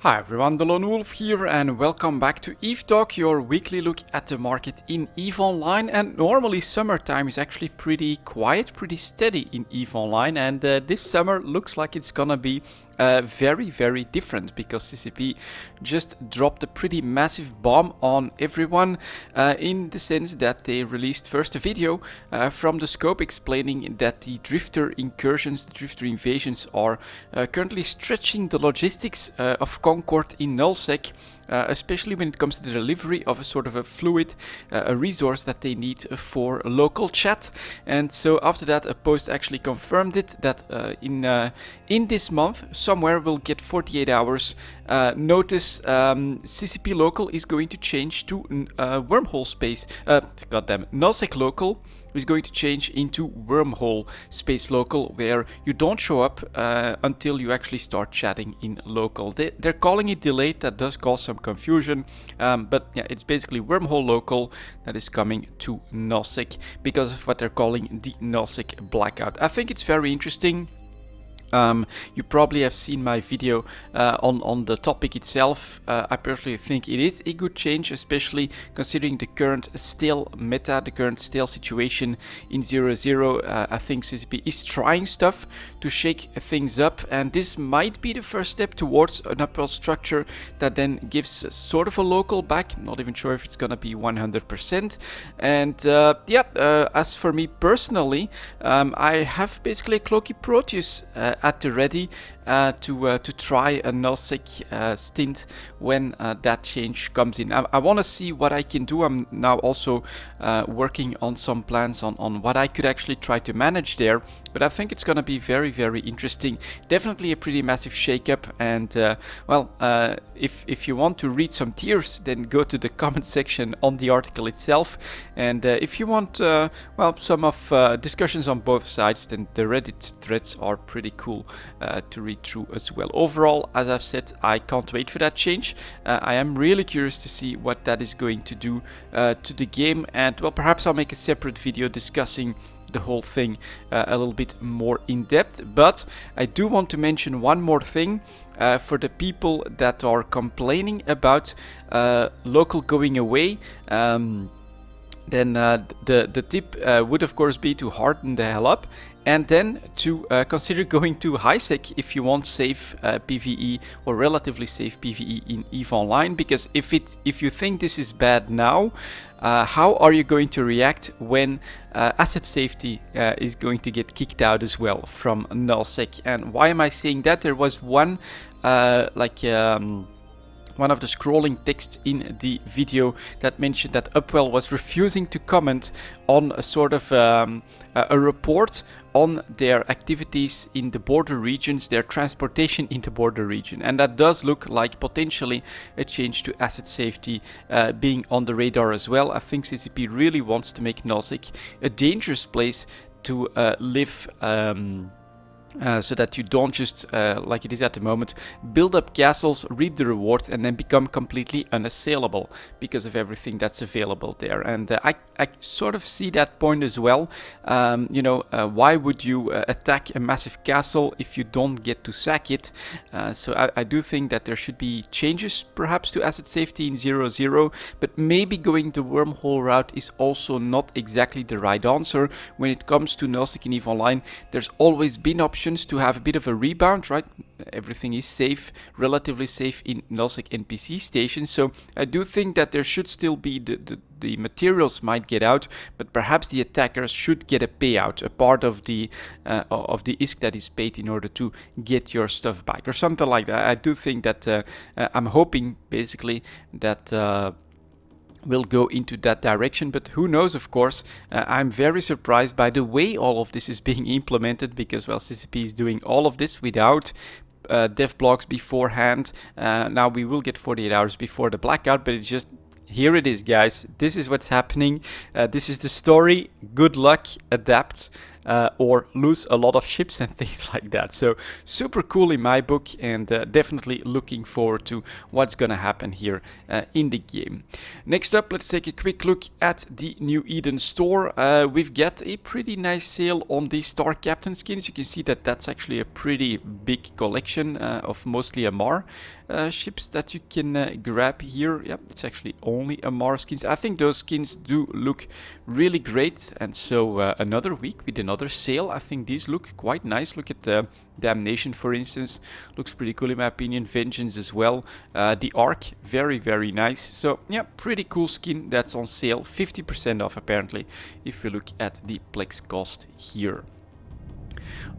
Hi everyone, delonewolf here and welcome back to EVE Talk, your weekly look at the market in EVE Online. And normally summertime is actually pretty quiet, pretty steady in EVE Online, and this summer looks like it's gonna be very different because CCP just dropped a pretty massive bomb on everyone in the sense that they released first a video from the scope explaining that the drifter incursions, the drifter invasions are currently stretching the logistics of Concord in nullsec, especially when it comes to the delivery of a sort of a fluid, a resource that they need for local chat. And so after that, a post actually confirmed it that in this month somewhere we'll get 48 hours notice. CCP local is going to change to wormhole space. Nullsec local is going to change into wormhole space local, where you don't show up until you actually start chatting in local. They're calling it delayed. That does cause some confusion, but yeah, it's basically wormhole local that is coming to nullsec because of what they're calling the nullsec blackout. I think it's very interesting. You probably have seen my video on the topic itself. I personally think it is a good change, especially considering the current stale meta, the current stale situation in 0.0. I think CCP is trying stuff to shake things up, and this might be the first step towards an upwell structure that then gives sort of a local back. Not even sure if it's gonna be 100%. And as for me personally, I have basically a Cloaky Proteus at the ready to try a nullsec stint when that change comes in. I want to see what I can do. I'm now also working on some plans on what I could actually try to manage there, but I think it's going to be very interesting. Definitely a pretty massive shakeup, and if you want to read some tears, then go to the comment section on the article itself, and if you want some of discussions on both sides, then the Reddit threads are pretty cool to read through as well. Overall, as I've said, I can't wait for that change. I am really curious to see what that is going to do to the game, and well, perhaps I'll make a separate video discussing the whole thing a little bit more in depth. But I do want to mention one more thing for the people that are complaining about local going away. Then the tip would of course be to harden the hell up, and then to consider going to highsec if you want safe PvE or relatively safe PvE in EVE Online. Because if you think this is bad now, how are you going to react when asset safety is going to get kicked out as well from nullsec? And why am I saying that? There was one one of the scrolling texts in the video that mentioned that Upwell was refusing to comment on a sort of a report on their activities in the border regions, their transportation in the border region. And that does look like potentially a change to asset safety being on the radar as well. I think CCP really wants to make nullsec a dangerous place to live, so that you don't just, like it is at the moment, build up castles, reap the rewards, and then become completely unassailable because of everything that's available there. And I sort of see that point as well. Why would you attack a massive castle if you don't get to sack it? So I do think that there should be changes perhaps to asset safety in 0.0, but maybe going the wormhole route is also not exactly the right answer. When it comes to nullsec in EVE Online, there's always been options to have a bit of a rebound, right? Everything is safe, relatively safe in nullsec NPC stations, so I do think that there should still be the materials might get out, but perhaps the attackers should get a payout, a part of the ISK that is paid in order to get your stuff back, or something like that. I do think that I'm hoping basically that will go into that direction, but who knows, of course. I'm very surprised by the way all of this is being implemented, because, well, CCP is doing all of this without dev blogs beforehand. Now we will get 48 hours before the blackout, but it's just, here it is, guys. This is what's happening. This is the story. Good luck, adapt. or lose a lot of ships and things like that. So super cool in my book, and definitely looking forward to what's gonna happen here in the game. Next up, let's take a quick look at the New Eden store. We've got a pretty nice sale on the Star Captain skins. You can see that that's actually a pretty big collection of mostly Amar ships that you can grab here. Yep, it's actually only Amar skins. I think those skins do look really great, and so another week with another sale. I think these look quite nice. Look at the Damnation, for instance, looks pretty cool in my opinion. Vengeance as well. The Arc, very, very nice. So yeah, pretty cool skin that's on sale, 50% off apparently, if you look at the Plex cost here.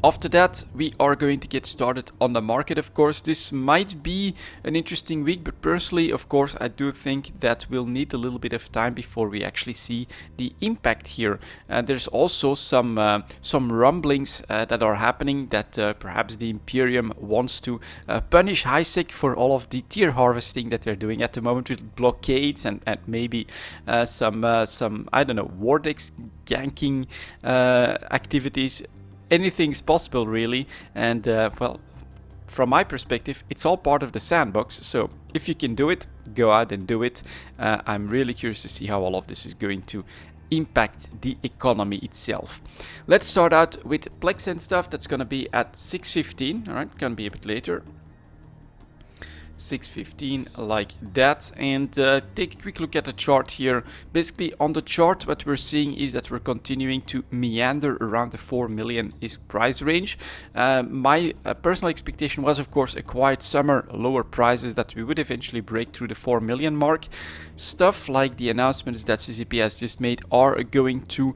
After that, we are going to get started on the market, of course. This might be an interesting week, but personally, of course, I do think that we'll need a little bit of time before we actually see the impact here. There's also some rumblings that are happening that perhaps the Imperium wants to punish HiSec for all of the tier harvesting that they're doing at the moment with blockades and maybe some I don't know, Vortex ganking activities. Anything's possible really, and well, from my perspective, it's all part of the sandbox, so if you can do it, go out and do it. I'm really curious to see how all of this is going to impact the economy itself. Let's start out with Plex and stuff. That's gonna be at 6:15, alright, gonna be a bit later. 6:15 like that, and take a quick look at the chart here. Basically on the chart what we're seeing is that we're continuing to meander around the 4 million ISK price range. My personal expectation was of course a quiet summer, lower prices, that we would eventually break through the 4 million mark. Stuff like the announcements that CCP has just made are going to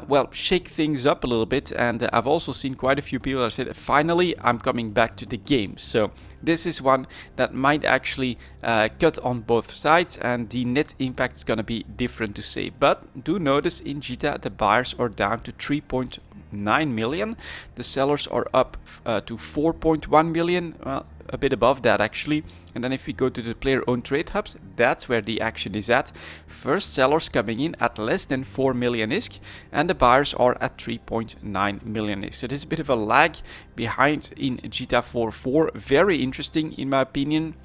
well, shake things up a little bit, and I've also seen quite a few people that said finally I'm coming back to the game. So this is one that might actually cut on both sides, and the net impact is going to be different to say. But do notice in JITA the buyers are down to 3.9 million, the sellers are up to 4.1 million, well, a bit above that actually. And then if we go to the player owned trade hubs, that's where the action is at. First sellers coming in at less than 4 million ISK, and the buyers are at 3.9 million ISK. So there's a bit of a lag behind in JITA 4.4. Very interesting in my opinion.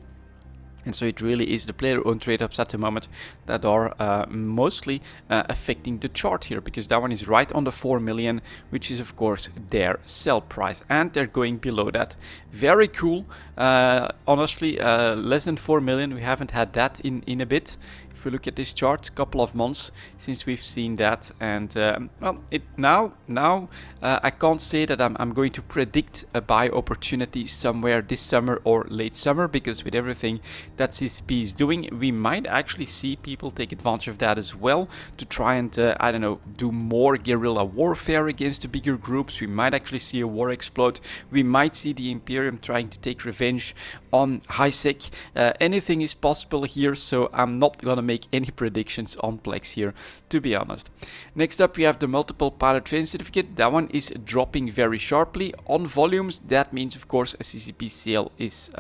And so it really is the player-owned trade-ups at the moment that are mostly affecting the chart here, because that one is right on the 4 million, which is of course their sell price, and they're going below that. Very cool. Honestly, less than 4 million, we haven't had that in a bit. If we look at this chart, a couple of months since we've seen that, and well, now I can't say that I'm going to predict a buy opportunity somewhere this summer or late summer, because with everything that CCP is doing, we might actually see people take advantage of that as well to try and I don't know, do more guerrilla warfare against the bigger groups. We might actually see a war explode. We might see the Imperium trying to take revenge on HiSec. Anything is possible here, so I'm not gonna make any predictions on Plex here, to be honest. Next up, we have the multiple pilot training certificate. That one is dropping very sharply on volumes. That means of course a CCP sale is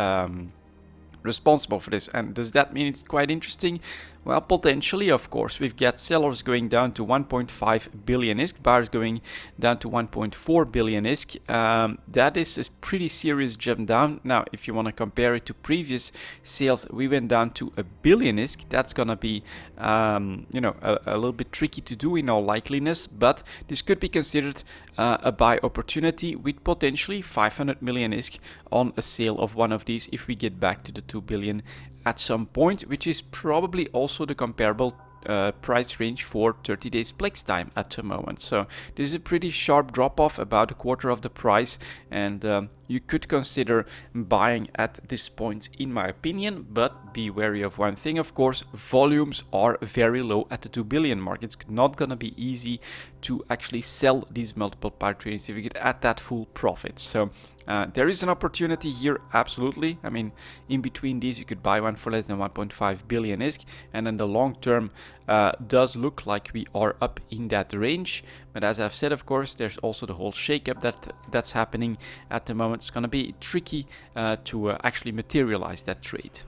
responsible for this. And does that mean it's quite interesting? Well, potentially, of course. We've got sellers going down to 1.5 billion ISK, buyers going down to 1.4 billion ISK. That is a pretty serious jump down. Now, if you want to compare it to previous sales, we went down to 1 billion ISK. That's gonna be, you know, a little bit tricky to do in all likeliness, but this could be considered a buy opportunity with potentially 500 million ISK on a sale of one of these if we get back to the 2 billion at some point, which is probably also the comparable price range for 30 days Plex time at the moment. So this is a pretty sharp drop off, about a quarter of the price, and you could consider buying at this point in my opinion, but be wary of one thing, of course. Volumes are very low at the 2 billion mark. It's not gonna be easy to actually sell these multiple pilot training certificates at that full profit. So there is an opportunity here, absolutely. I mean, in between these you could buy one for less than 1.5 billion ISK, and then the long term does look like we are up in that range. But as I've said, of course, there's also the whole shakeup that's happening at the moment. It's going to be tricky to actually materialize that trade.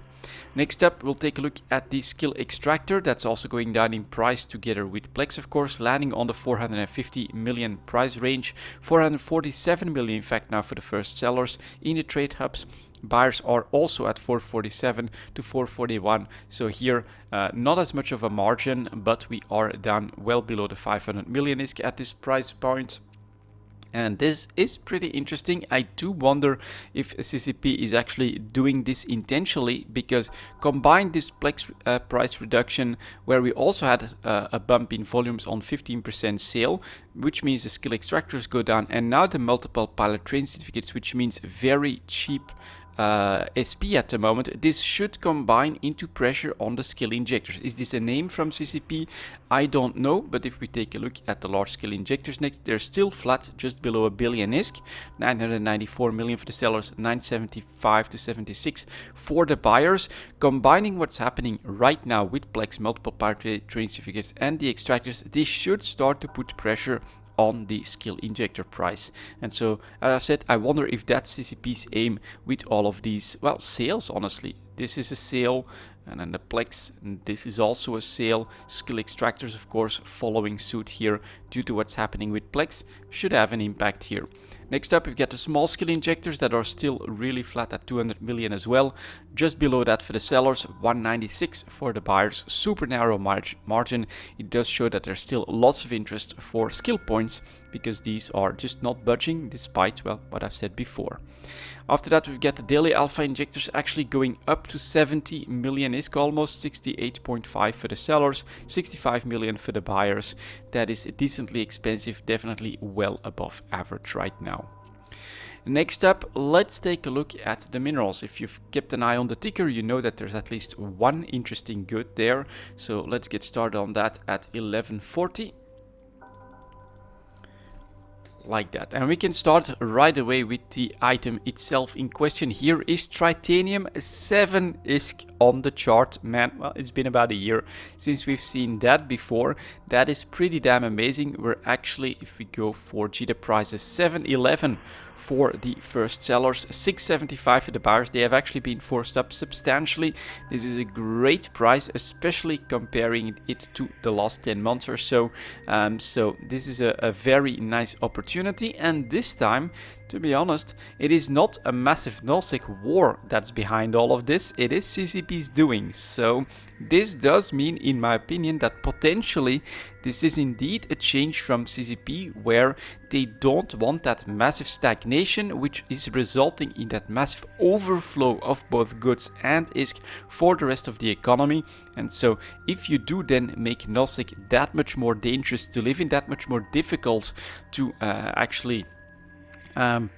Next up, we'll take a look at the skill extractor. That's also going down in price together with Plex, of course, landing on the 450 million price range. 447 million, in fact, now for the first sellers in the trade hubs. Buyers are also at 447 to 441. So here, not as much of a margin, but we are down well below the 500 million ISK at this price point. And this is pretty interesting. I do wonder if CCP is actually doing this intentionally, because combine this Plex price reduction, where we also had a bump in volumes on 15% sale, which means the skill extractors go down, and now the multiple pilot train certificates, which means very cheap SP at the moment. This should combine into pressure on the skill injectors. Is this a name from CCP? I don't know, but if we take a look at the large skill injectors next, they're still flat, just below a billion ISK. 994 million for the sellers, 975 to 76 for the buyers. Combining what's happening right now with Plex, multiple pilot train certificates, and the extractors, this should start to put pressure on the skill injector price. And so, as I said, I wonder if that's CCP's aim with all of these, well, sales, honestly. This is a sale, and then the Plex, and this is also a sale. Skill extractors, of course, following suit here due to what's happening with Plex, should have an impact here. Next up, we've got the small skill injectors that are still really flat at 200 million as well. Just below that for the sellers, 196 for the buyers. Super narrow margin. It does show that there's still lots of interest for skill points, because these are just not budging despite, well, what I've said before. After that, we've got the daily alpha injectors actually going up to 70 million ISK, almost 68.5 for the sellers, 65 million for the buyers. That is decently expensive, definitely well above average right now. Next up, let's take a look at the minerals. If you've kept an eye on the ticker, you know that there's at least one interesting good there. So let's get started on that at 1140. Like that, and we can start right away with the item itself in question. Here is titanium, 7 ISK on the chart. Man, well, it's been about a year since we've seen that before. That is pretty damn amazing. We're actually, if we go for G, the price is 711 for the first sellers, 675 for the buyers. They have actually been forced up substantially. This is a great price, especially comparing it to the last 10 months or so. So this is a very nice opportunity, and this time, to be honest, it is not a massive nullsec war that's behind all of this. It is CCP's doing. So this does mean, in my opinion, that potentially this is indeed a change from CCP, where they don't want that massive stagnation, which is resulting in that massive overflow of both goods and ISK for the rest of the economy. And so if you do then make nullsec that much more dangerous to live in, that much more difficult to actually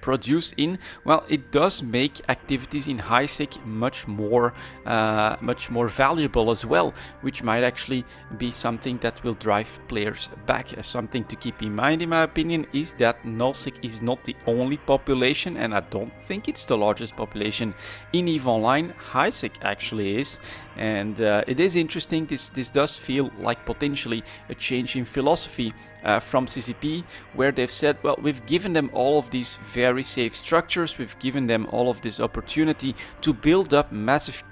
produce in, well, it does make activities in high sec much more valuable as well, which might actually be something that will drive players back. Something to keep in mind, in my opinion, is that nullsec is not the only population, and I don't think it's the largest population in EVE Online. High sec actually is, and it is interesting. This does feel like potentially a change in philosophy from CCP, where they've said, well, we've given them all of these very safe structures, we've given them all of this opportunity to build up massive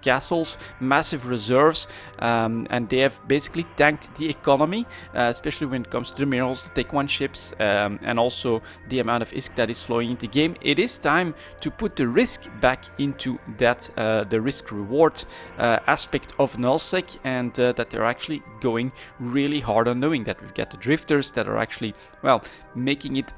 castles, massive reserves, and they have basically tanked the economy, especially when it comes to the minerals, the Take 1 ships, and also the amount of ISK that is flowing into the game. It is time to put the risk back into that, the risk-reward aspect of nullsec, and that they're actually going really hard on doing that. We've got the drifters that are actually, well, making it,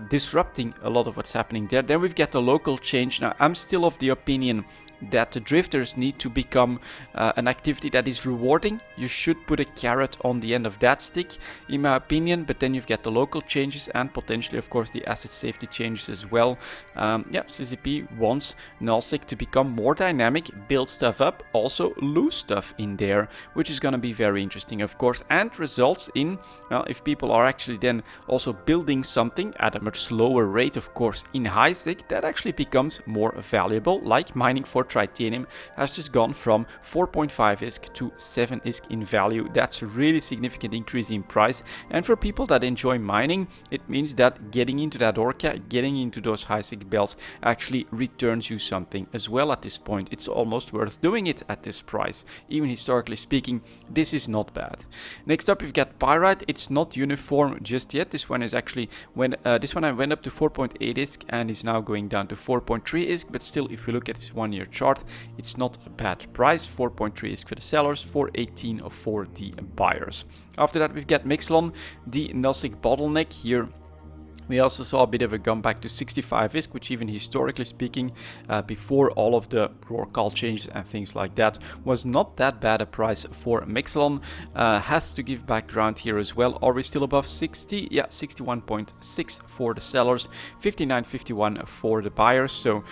disrupting a lot of what's happening there. Then we've got the local change. Now, I'm still of the opinion that the drifters need to become an activity that is rewarding. You should put a carrot on the end of that stick, in my opinion. But then you've got the local changes and potentially, of course, the asset safety changes as well. Yeah, CCP wants nullsec to become more dynamic, build stuff up, also lose stuff in there, which is going to be very interesting, of course, and results in, well, if people are actually then also building something at a much slower rate, of course, in high sec, that actually becomes more valuable, like mining for titanium has just gone from 4.5 ISK to 7 ISK in value. That's a really significant increase in price, and for people that enjoy mining, it means that getting into that Orca, getting into those high ISK belts actually returns you something as well at this point. It's almost worth doing it at this price. Even historically speaking, this is not bad. Next up, we've got pyrite. It's not uniform just yet. This one is actually this one I went up to 4.8 ISK and is now going down to 4.3 ISK, but still, if you look at this 1 year chart, it's not a bad price. 4.3 ISK for the sellers, 4.18 for the buyers. After that, we've got Mixlon, the Nosik bottleneck here. We also saw a bit of a comeback to 65 ISK, which even historically speaking, before all of the Rorcal changes and things like that, was not that bad a price for Mixlon. Has to give background here as well. Are we still above 60? Yeah, 61.6 for the sellers, 59.51 for the buyers. So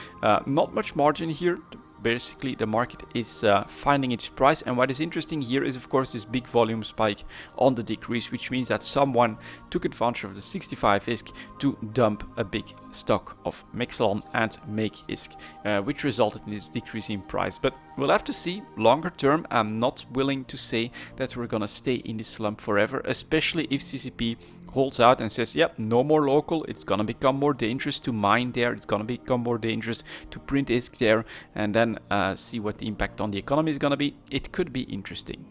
not much margin here. Basically, the market is finding its price, and what is interesting here is, of course, this big volume spike on the decrease, which means that someone took advantage of the 65 ISK to dump a big stock of Mixlon and make ISK, which resulted in this decrease in price. But we'll have to see longer term. I'm not willing to say that we're gonna stay in this slump forever, especially if CCP holds out and says, yep, no more local, it's gonna become more dangerous to mine there, it's gonna become more dangerous to print ISK there, and then see what the impact on the economy is gonna be. It could be interesting.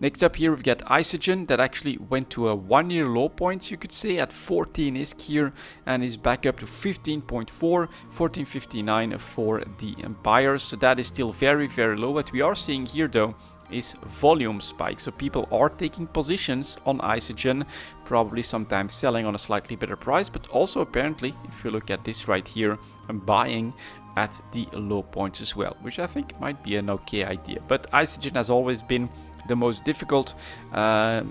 Next up here, we've got Isogen that actually went to a 1 year low point, you could say, at 14 ISK here, and is back up to 15.4, 14.59 for the buyers. So that is still very, very low. What we are seeing here though is volume spike. So people are taking positions on Isogen, probably sometimes selling on a slightly better price, but also apparently, if you look at this right here, buying at the low points as well, which I think might be an okay idea. But Isogen has always been the most difficult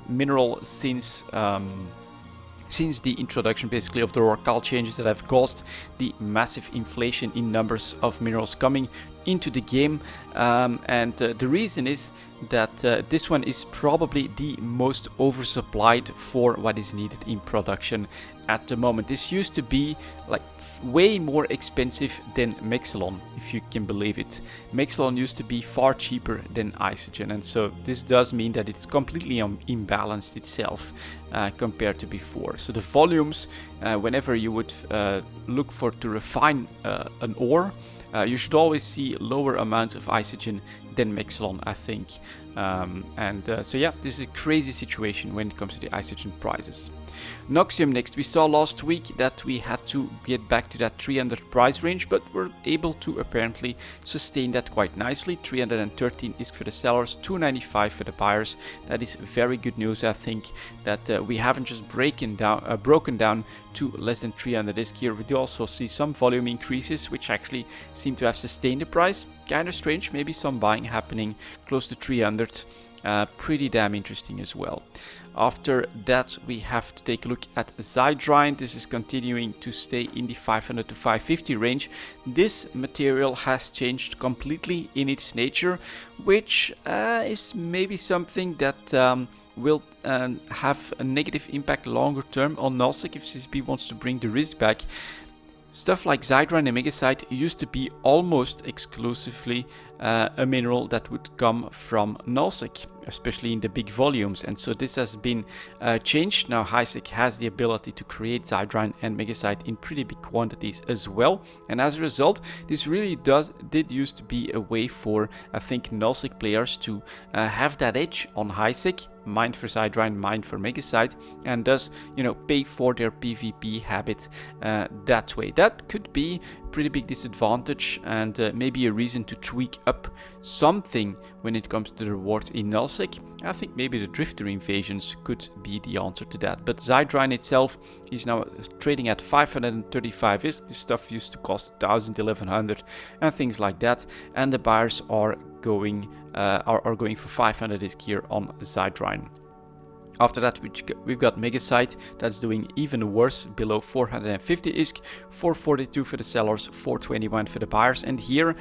mineral since the introduction basically of the Rorcal changes that have caused the massive inflation in numbers of minerals coming into the game, and the reason is that this one is probably the most oversupplied for what is needed in production at the moment. This used to be like way more expensive than Mixlon, if you can believe it. Mixlon used to be far cheaper than Isogen, and so this does mean that it's completely imbalanced itself compared to before. So the volumes, whenever you would look to refine an ore, you should always see lower amounts of Isogen than Mixlon, I think. So yeah, this is a crazy situation when it comes to the Isogen prices. Noxium next. We saw last week that we had to get back to that 300 price range, but we're able to apparently sustain that quite nicely. 313 ISK for the sellers, 295 for the buyers. That is very good news. I think that we haven't just broken down to less than 300 ISK here. We do also see some volume increases, which actually seem to have sustained the price. Kind of strange, maybe some buying happening close to 300. Pretty damn interesting as well. After that, we have to take a look at Zydrine. This is continuing to stay in the 500 to 550 range. This material has changed completely in its nature, which is maybe something that will have a negative impact longer term on Nosik if CCP wants to bring the risk back. Stuff like Zydrine and Megasite used to be almost exclusively a mineral that would come from Nosik, especially in the big volumes, and so this has been changed. Now HiSec has the ability to create Zydrine and Megasite in pretty big quantities as well, and as a result, this really did used to be a way for, I think, Nosik players to have that edge on HiSec, mine for Zydrine, mine for Megasite, and thus, you know, pay for their PvP habit that way. That could be a pretty big disadvantage, and maybe a reason to tweak up something when it comes to the rewards in Nosik. I think maybe the Drifter invasions could be the answer to that. But Zydrine itself is now trading at 535 ISK. This stuff used to cost 1,000, 1,100 and things like that. And the buyers are going for 500 ISK here on Zydrine. After that, we've got Megasite that's doing even worse, below 450 ISK, 442 for the sellers, 421 for the buyers. And here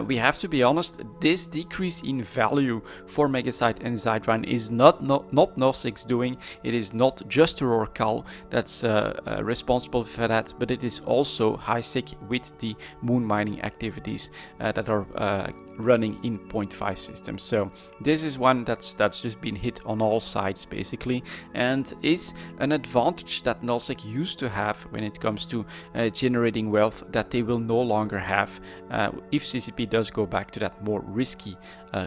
we have to be honest, this decrease in value for Megasite and Zydran is not Nosic's doing. It is not just Rorcal that's responsible for that, but it is also HiSec with the moon mining activities that are running in 0.5 systems. So this is one that's just been hit on all sides basically, and is an advantage that Nosec used to have when it comes to generating wealth that they will no longer have if CCP does go back to that more risky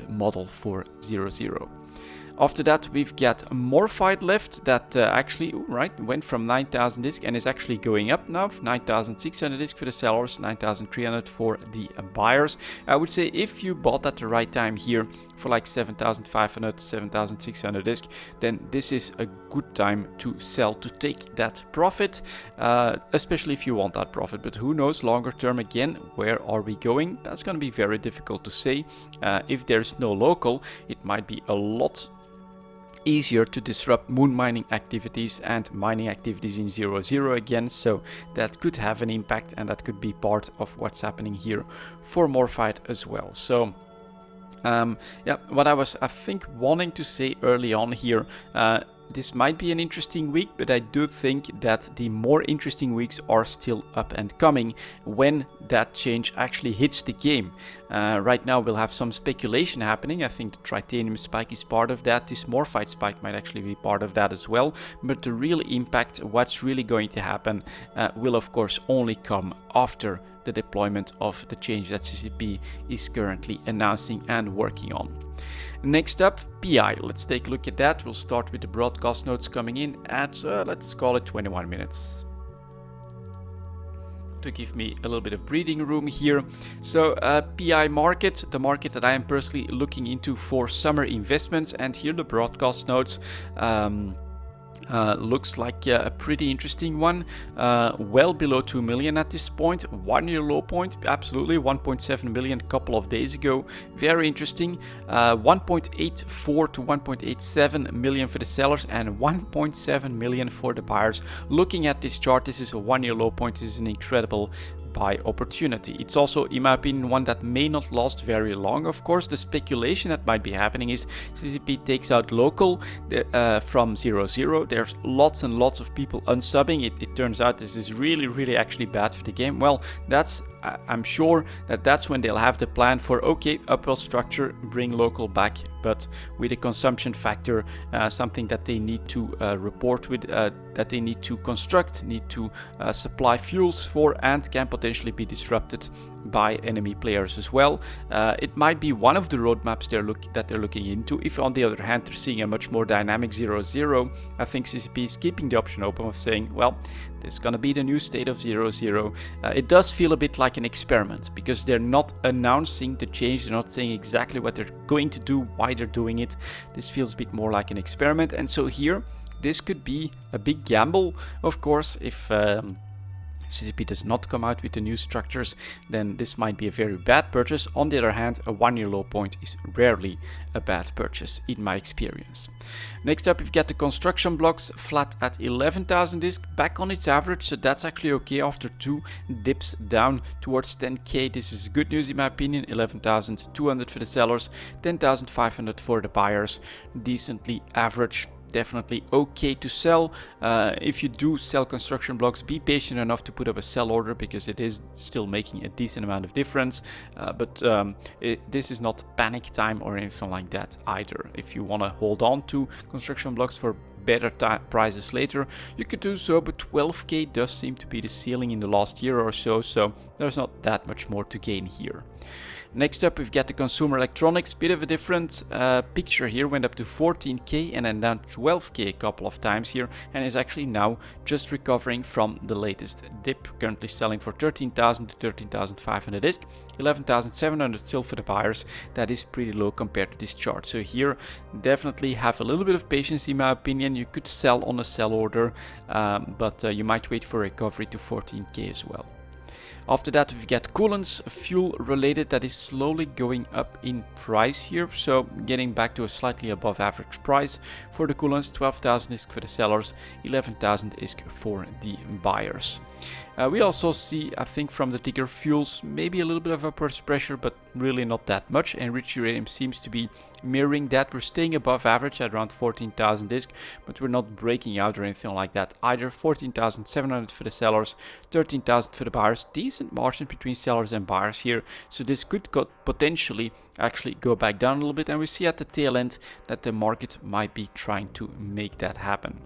model for 0.0. After that, we've got Morphite left that actually went from 9,000 ISK and is actually going up now. 9,600 ISK for the sellers, 9,300 for the buyers. I would say if you bought at the right time here for like 7,500, 7,600 ISK, then this is a good time to sell, to take that profit, especially if you want that profit. But who knows longer term again, where are we going? That's going to be very difficult to say. If there's no local, it might be a lot easier to disrupt moon mining activities and mining activities in 0.0 again, so that could have an impact, and that could be part of what's happening here for Morphite as well. So yeah, what I was wanting to say early on here, this might be an interesting week, but I do think that the more interesting weeks are still up and coming when that change actually hits the game. Right now we'll have some speculation happening. I think the Tritanium spike is part of that. This Morphite spike might actually be part of that as well. But the real impact, what's really going to happen, will of course only come after the deployment of the change that CCP is currently announcing and working on. Next up, PI. Let's take a look at that. We'll start with the broadcast notes coming in at, let's call it 21 minutes. To give me a little bit of breathing room here. So PI market, the market that I am personally looking into for summer investments, and here the broadcast notes looks like a pretty interesting one, well below 2 million at this point. 1 year low point, absolutely 1.7 million a couple of days ago. Very interesting. 1.84 to 1.87 million for the sellers and 1.7 million for the buyers. Looking at this chart, this is a 1 year low point. This is an incredible buy opportunity. It's also, in my opinion, one that may not last very long. Of course, the speculation that might be happening is CCP takes out local from 0.0. There's lots and lots of people unsubbing. It turns out this is really actually bad for the game. Well, I'm sure that's when they'll have the plan for, okay, upwell structure, bring local back, but with a consumption factor, something that they need to report with, that they need to construct, need to supply fuels for, and can potentially be disrupted by enemy players as well. It might be one of the roadmaps that they're looking into. If on the other hand they're seeing a much more dynamic 0.0, I think CCP is keeping the option open of saying, well, this is gonna be the new state of 0.0. It does feel a bit like an experiment because they're not announcing the change, they're not saying exactly what they're going to do, why they're doing it. This feels a bit more like an experiment, and so here this could be a big gamble, of course. If CCP does not come out with the new structures, then this might be a very bad purchase. On the other hand, a 1 year low point is rarely a bad purchase in my experience. Next up, we've got the construction blocks flat at 11,000 ISK, back on its average, so that's actually okay after 2 dips down towards 10k. This is good news in my opinion. 11,200 for the sellers, 10,500 for the buyers. Decently average. Definitely okay to sell. If you do sell construction blocks, be patient enough to put up a sell order because it is still making a decent amount of difference. But this is not panic time or anything like that either. If you want to hold on to construction blocks for better prices later, you could do so, but 12k does seem to be the ceiling in the last year or so, so there's not that much more to gain here. Next up, we've got the consumer electronics. Bit of a different picture here. Went up to 14k and then down 12k a couple of times here, and is actually now just recovering from the latest dip. Currently selling for 13,000 to 13,500 ISK, 11,700 still for the buyers. That is pretty low compared to this chart. So here, definitely have a little bit of patience in my opinion. You could sell on a sell order, but you might wait for recovery to 14k as well. After that, we've got coolants, fuel related, that is slowly going up in price here. So getting back to a slightly above average price for the coolants. 12,000 ISK for the sellers, 11,000 ISK for the buyers. We also see, I think from the ticker, fuels maybe a little bit of upwards pressure, but really not that much. Enriched uranium seems to be mirroring that. We're staying above average at around 14,000 ISK, but we're not breaking out or anything like that either. 14,700 for the sellers, 13,000 for the buyers. Decent margin between sellers and buyers here, so this could potentially actually go back down a little bit, and we see at the tail end that the market might be trying to make that happen.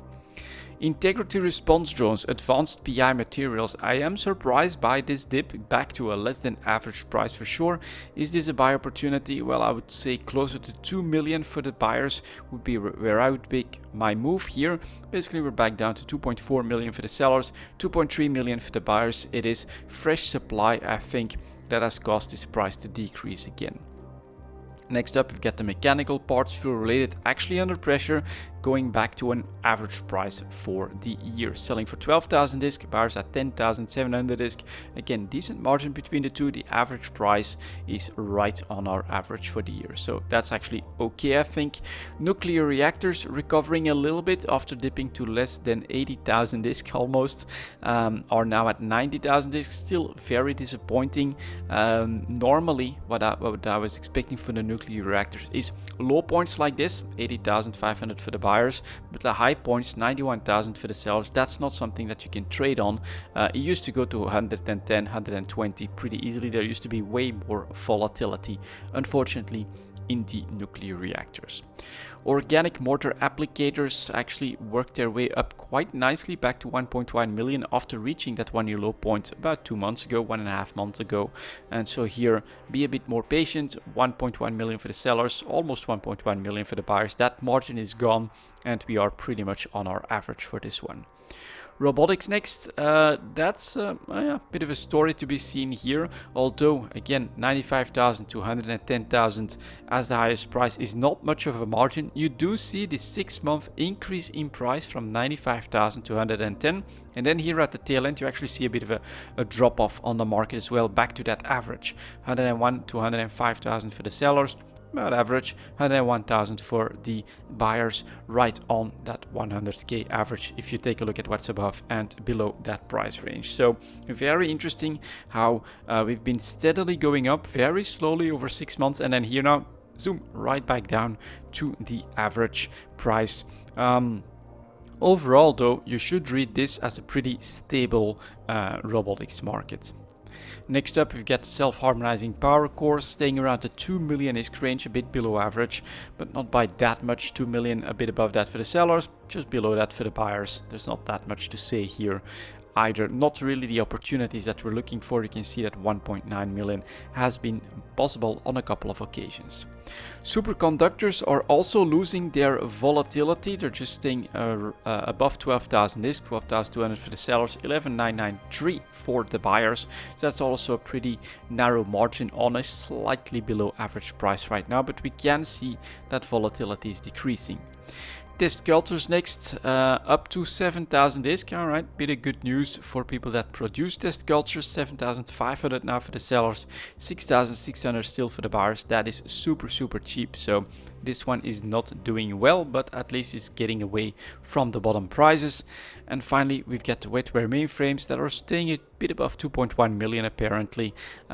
Integrity response drones, advanced PI materials. I am surprised by this dip back to a less than average price for sure. Is this a buy opportunity? Well, I would say closer to 2 million for the buyers would be where I would make my move here. Basically, we're back down to 2.4 million for the sellers, 2.3 million for the buyers. It is fresh supply, I think, that has caused this price to decrease again. Next up, we've got the mechanical parts, fuel related, actually under pressure, going back to an average price for the year. Selling for 12,000 ISK, buyers at 10,700 ISK. Again, decent margin between the two. The average price is right on our average for the year. So that's actually okay, I think. Nuclear reactors recovering a little bit after dipping to less than 80,000 ISK almost. Are now at 90,000 ISK. Still very disappointing. Normally, what I was expecting for the nuclear reactors is low points like this, 80,500 for the buyers, but the high points, 91,000 for the sellers. That's not something that you can trade on. It used to go to 110, 120 pretty easily. There used to be way more volatility, unfortunately, in the nuclear reactors. Organic mortar applicators actually worked their way up quite nicely back to 1.1 million after reaching that 1 year low point about 2 months ago, 1.5 months ago. And so here, be a bit more patient. 1.1 million for the sellers, almost 1.1 million for the buyers. That margin is gone, and we are pretty much on our average for this one. Robotics next, that's a bit of a story to be seen here, although again 95,000 to 110,000 as the highest price is not much of a margin. You do see the 6-month increase in price from 95,000 to 110, and then here at the tail end you actually see a bit of a drop off on the market as well, back to that average, 101 to 105,000 for the sellers. About average, 101,000 for the buyers, right on that 100k average if you take a look at what's above and below that price range. So very interesting how we've been steadily going up very slowly over 6 months, and then here now zoom right back down to the average price. Overall though, you should read this as a pretty stable robotics market. Next up, we've got the self-harmonizing power cores staying around the 2 million ISK range, a bit below average, but not by that much. 2 million, a bit above that for the sellers, just below that for the buyers. There's not that much to say here either. Not really the opportunities that we're looking for. You can see that 1.9 million has been possible on a couple of occasions. Superconductors are also losing their volatility. They're just staying above 12,000 ISK, 12,200 for the sellers, 11,993 for the buyers. So that's also a pretty narrow margin on a slightly below average price right now, but we can see that volatility is decreasing. Test cultures next, up to 7,000 ISK. Alright, bit of good news for people that produce test cultures. 7,500 now for the sellers, 6,600 still for the buyers. That is super cheap, so this one is not doing well, but at least it's getting away from the bottom prices. And finally, we've got the wetware mainframes that are staying a bit above 2.1 million apparently.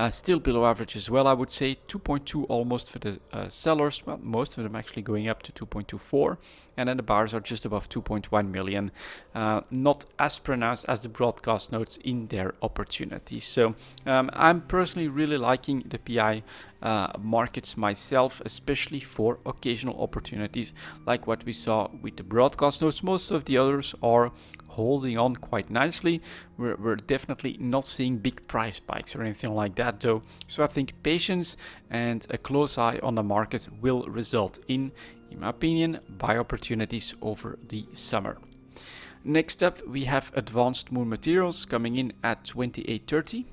Still below average as well, I would say. 2.2 almost for the sellers. Well, most of them actually going up to 2.24. And then the buyers are just above 2.1 million. Not as pronounced as the broadcast notes in their opportunities. So I'm personally really liking the PI markets myself, especially for occasional opportunities like what we saw with the broadcast notes. Most of the others are holding on quite nicely. We're definitely not seeing big price spikes or anything like that though. So I think patience and a close eye on the market will result in my opinion, buy opportunities over the summer. Next up, we have advanced moon materials coming in at 28.30.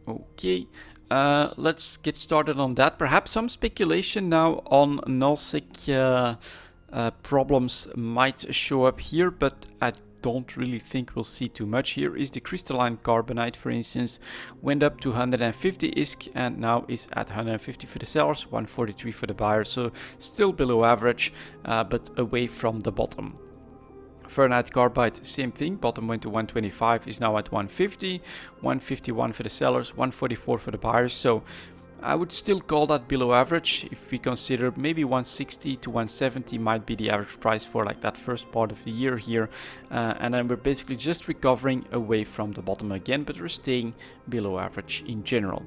Okay, let's get started on that. Perhaps some speculation now on nullsec problems might show up here, but I don't really think we'll see too much here is the crystalline carbonate, for instance, went up to 150 ISK and now is at 150 for the sellers, 143 for the buyers, so still below average, but away from the bottom. Ferrite carbide, same thing, bottom went to 125, is now at 150, 151 for the sellers, 144 for the buyers, so I would still call that below average. If we consider maybe 160 to 170 might be the average price for like that first part of the year here, and then we're basically just recovering away from the bottom again, but we're staying below average in general.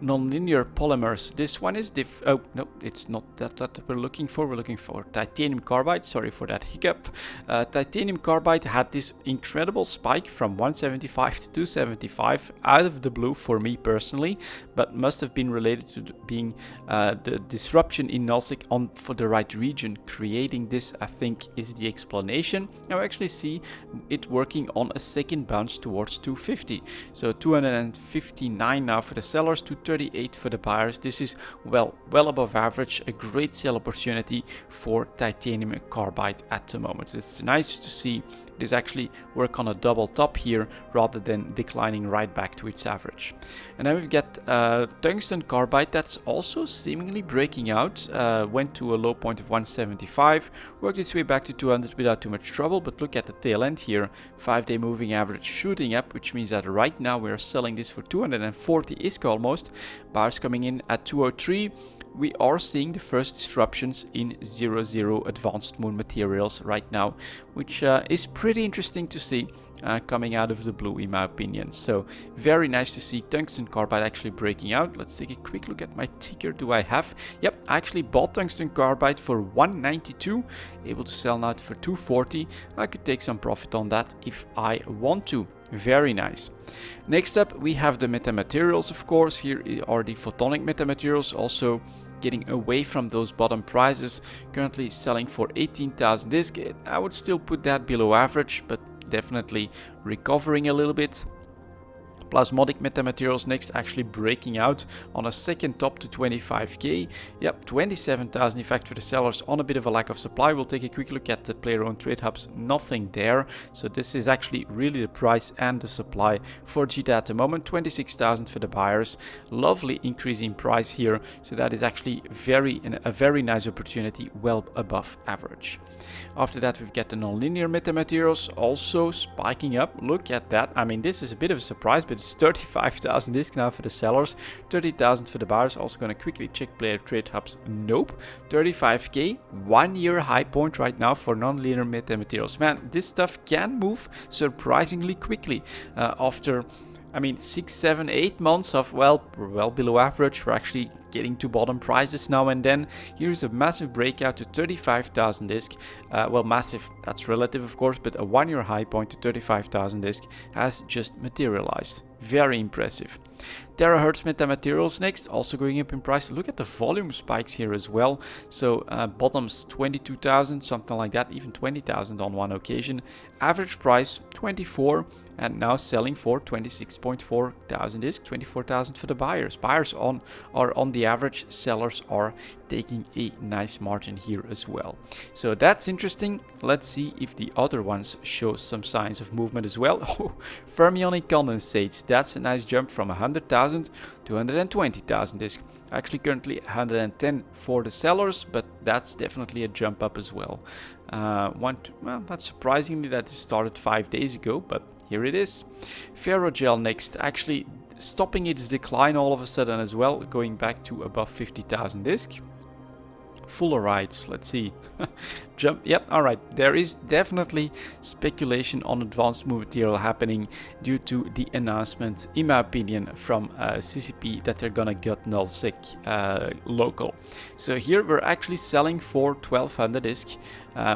Non-linear polymers, this one is oh no, it's not that we're looking for. We're looking for titanium carbide. Sorry for that hiccup. Titanium carbide had this incredible spike from 175 to 275 out of the blue for me personally, but must have been related to being the disruption in Nulsec on for the right region creating this, I think, is the explanation. Now I actually see it working on a second bounce towards 250, so 259 now for the sellers, 238 for the buyers. This is well above average, a great sell opportunity for titanium carbide at the moment. It's nice to see this actually work on a double top here rather than declining right back to its average. And then we've got tungsten carbide that's also seemingly breaking out, went to a low point of 175, worked its way back to 200 without too much trouble, but look at the tail end here, 5-day moving average shooting up, which means that right now we are selling this for 240 ISK almost, buyers coming in at 203. We are seeing the first disruptions in 00 advanced moon materials right now, which is pretty interesting to see coming out of the blue in my opinion. So very nice to see tungsten carbide actually breaking out. Let's take a quick look at my ticker. Do I have? Yep, I actually bought tungsten carbide for 192, able to sell now for 240. I could take some profit on that if I want to. Very nice. Next up we have the metamaterials, of course. Here are the photonic metamaterials, also getting away from those bottom prices, currently selling for 18,000 ISK. I would still put that below average, but definitely recovering a little bit. Plasmodic metamaterials next, actually breaking out on a second top to 25k. Yep, 27,000 in fact for the sellers on a bit of a lack of supply. We'll take a quick look at the player-owned trade hubs. Nothing there. So this is actually really the price and the supply for JITA at the moment. 26,000 for the buyers. Lovely increase in price here. So that is actually a very nice opportunity, well above average. After that we've got the non-linear metamaterials also spiking up. Look at that. I mean, this is a bit of a surprise, but it's 35,000 ISK now for the sellers, 30,000 for the buyers. Also going to quickly check player trade hubs. Nope, 35k, 1 year high point right now for non-linear metamaterials. Man, this stuff can move surprisingly quickly after, I mean, 6, 7, 8 months of well below average. We're actually getting to bottom prices now and then. Here's a massive breakout to 35,000 ISK. Well, massive, that's relative of course, but a 1 year high point to 35,000 ISK has just materialized. Very impressive. Terahertz metamaterials next, also going up in price. Look at the volume spikes here as well. So bottoms 22,000, something like that, even 20,000 on one occasion. Average price 24, and now selling for 26.4 thousand ISK, 24,000 for the buyers. Buyers are on the average, sellers are taking a nice margin here as well. So that's interesting. Let's see if the other ones show some signs of movement as well. Oh, fermionic condensates, that's a nice jump from 100,000 to 120,000 ISK. Actually currently 110 for the sellers, but that's definitely a jump up as well. Well, that's surprisingly that it started 5 days ago, but here it is. Ferrogel next, actually stopping its decline all of a sudden as well, going back to above 50,000 ISK. Fullerites, let's see. Jump, yep, alright. There is definitely speculation on advanced moon material happening due to the announcement, in my opinion, from CCP that they're gonna gut Nulsec local. So here we're actually selling for 1200 ISK,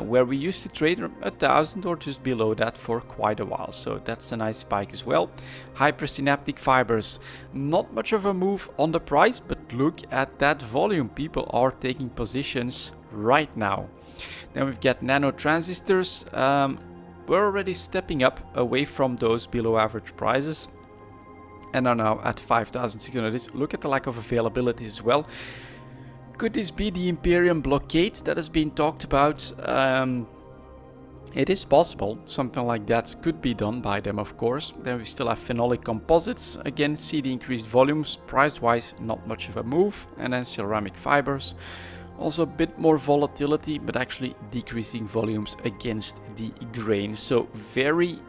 where we used to trade 1,000 or just below that for quite a while. So that's a nice spike as well. Hypersynaptic fibers, not much of a move on the price, but look at that volume. People are taking positions right now. Then we've got nano transistors. We're already stepping up away from those below average prices and are now at 5,600. Look at the lack of availability as well. Could this be the Imperium blockade that has been talked about? It is possible, something like that could be done by them, of course. Then we still have phenolic composites, again see the increased volumes, price wise not much of a move, and then ceramic fibers. Also a bit more volatility, but actually decreasing volumes against the grain. So very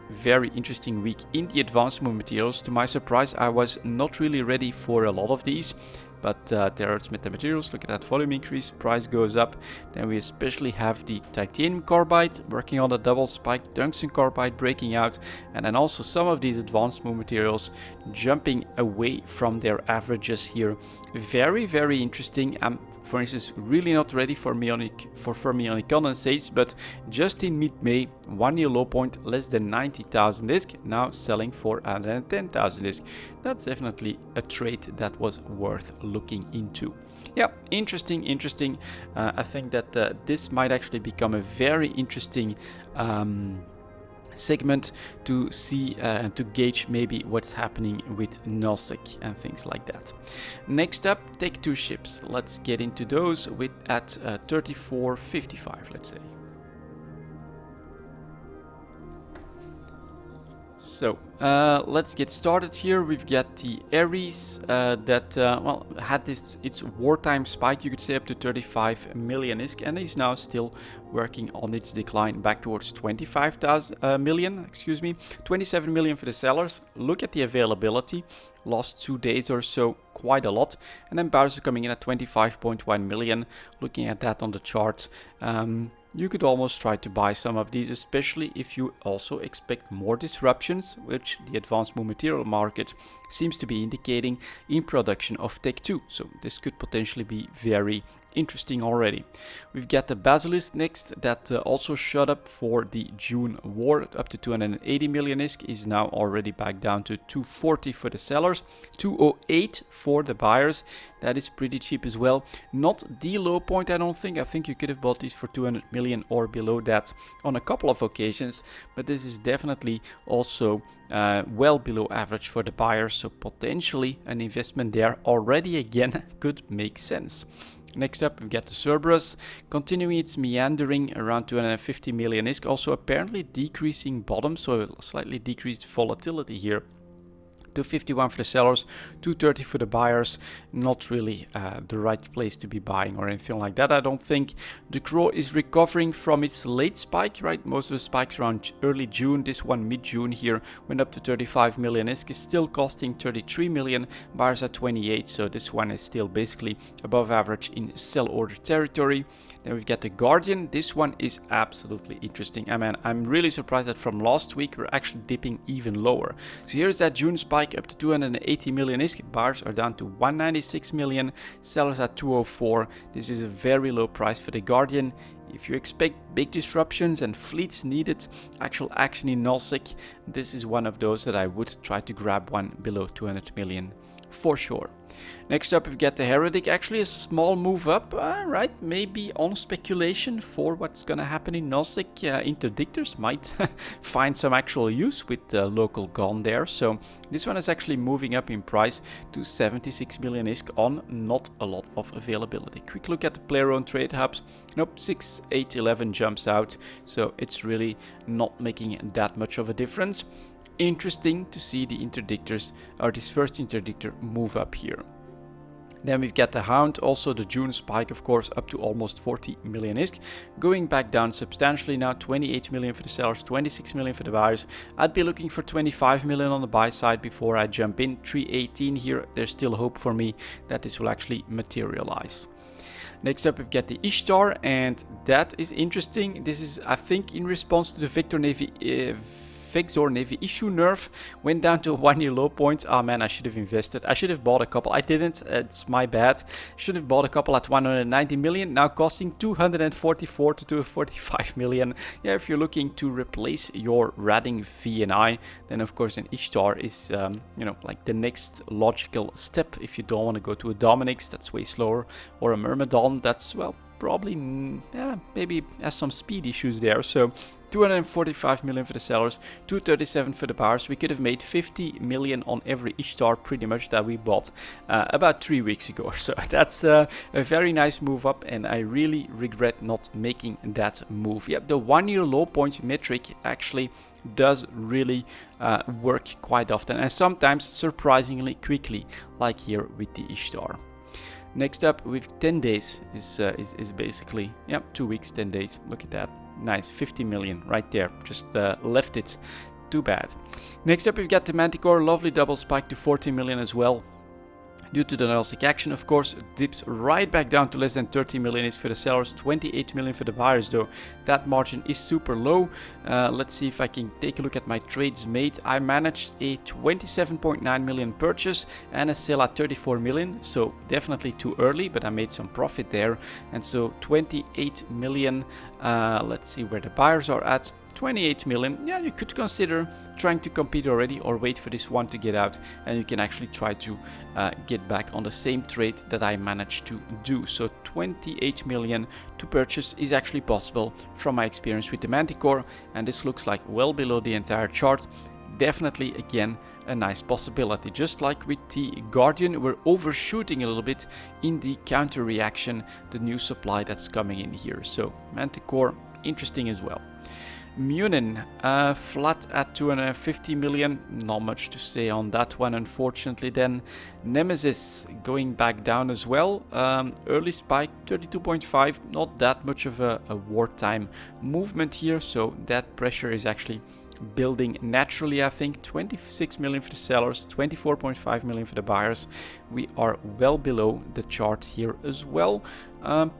interesting week in the advanced materials. To my surprise, I was not really ready for a lot of these. But there are metamaterials, look at that volume increase, price goes up. Then we especially have the titanium carbide working on a double spike, tungsten carbide breaking out, and then also some of these advanced materials jumping away from their averages here. Very interesting. I'm, for instance, really not ready for fermionic condensates, but just in mid-May, 1 year low point less than 90,000 disc, now selling for 110,000 disc. That's definitely a trade that was worth looking into. Yeah, interesting. I think that this might actually become a very interesting segment to see and to gauge maybe what's happening with Nosek and things like that. Next up, take two ships. Let's get into those with at 34.55, let's say. So let's get started here. We've got the Ares that well, had its wartime spike, you could say, up to 35 million ISK, and is now still working on its decline back towards 25,000 million, excuse me, 27 million for the sellers. Look at the availability, last 2 days or so, quite a lot. And then buyers are coming in at 25.1 million. Looking at that on the chart, you could almost try to buy some of these, especially if you also expect more disruptions, which the advanced material market seems to be indicating in production of Tech 2. So this could potentially be very interesting already. We've got the Basilisk next that also shot up for the June war up to 280 million ISK, is now already back down to 240 for the sellers, 208 for the buyers. That is pretty cheap as well. Not the low point, I don't think. I think you could have bought these for 200 million or below that on a couple of occasions, but this is definitely also well below average for the buyers, so potentially an investment there already again could make sense. Next up, we've got the Cerberus continuing its meandering around 250 million ISK, also apparently decreasing bottom, so a slightly decreased volatility here. 251 for the sellers, 230 for the buyers. Not really the right place to be buying or anything like that, I don't think. The Crow is recovering from its late spike, right? Most of the spikes around early June. This one mid-June here went up to 35 million ISK, is still costing 33 million, buyers at 28, so this one is still basically above average in sell order territory. Then we've got the Guardian. This one is absolutely interesting. I mean, I'm really surprised that from last week we're actually dipping even lower. So here's that June spike up to 280 million ISK. Buyers are down to 196 million, sellers at 204. This is a very low price for the Guardian. If you expect big disruptions and fleets needed actual action in Nosek, this is one of those that I would try to grab one below 200 million for sure. Next up, we've got the Heretic, actually a small move up, right? Maybe on speculation for what's gonna happen in Nosek. Interdictors might find some actual use with the local gun there. So this one is actually moving up in price to 76 million ISK on not a lot of availability. Quick look at the player-owned trade hubs. Nope, 6, 8, 11 jumps out. So it's really not making that much of a difference. Interesting to see the interdictors, or this first interdict move up here. Then we've got the Hound, also the June spike, of course, up to almost 40 million ISK, going back down substantially now, 28 million for the sellers, 26 million for the buyers. I'd be looking for 25 million on the buy side before I jump in. 318 here, there's still hope for me that this will actually materialize. Next up, we've got the Ishtar, and that is interesting. This is, I think, in response to the Victor Navy issue nerf, went down to a 1 year low point. Oh man, I should have invested. I should have bought a couple. I didn't. It's my bad. Should have bought a couple at 190 million, now costing 244 to 245 million. Yeah, if you're looking to replace your Radding VNI, then of course an Ishtar is, you know, like the next logical step. If you don't want to go to a Dominix, that's way slower, or a Myrmidon, that's, well, probably maybe has some speed issues there. So 245 million for the sellers, 237 for the buyers. We could have made 50 million on every Ishtar pretty much that we bought about 3 weeks ago. So that's a very nice move up, and I really regret not making that move. Yeah, the 1 year low point metric actually does really work quite often, and sometimes surprisingly quickly, like here with the Ishtar. Next up, with 10 days is basically 2 weeks, 10 days. Look at that. Nice, 50 million right there. Just left it. Too bad. Next up, we've got the Manticore. Lovely double spike to 40 million as well. Due to the Nullsic action, of course, dips right back down to less than 30 million is for the sellers, 28 million for the buyers though. That margin is super low. Let's see if I can take a look at my trades made. I managed a 27.9 million purchase and a sale at 34 million, so definitely too early, but I made some profit there. And so 28 million, let's see where the buyers are at. 28 million, yeah, you could consider trying to compete already or wait for this one to get out, and you can actually try to get back on the same trade that I managed to do. So 28 million to purchase is actually possible from my experience with the Manticore, and this looks like well below the entire chart. Definitely, again, a nice possibility. Just like with the Guardian, we're overshooting a little bit in the counter reaction, the new supply that's coming in here. So Manticore, interesting as well. Munin, flat at 250 million, not much to say on that one unfortunately. Then Nemesis going back down as well, early spike 32.5, not that much of a wartime movement here, so that pressure is actually building naturally. I think 26 million for the sellers, 24.5 million for the buyers. We are well below the chart here as well.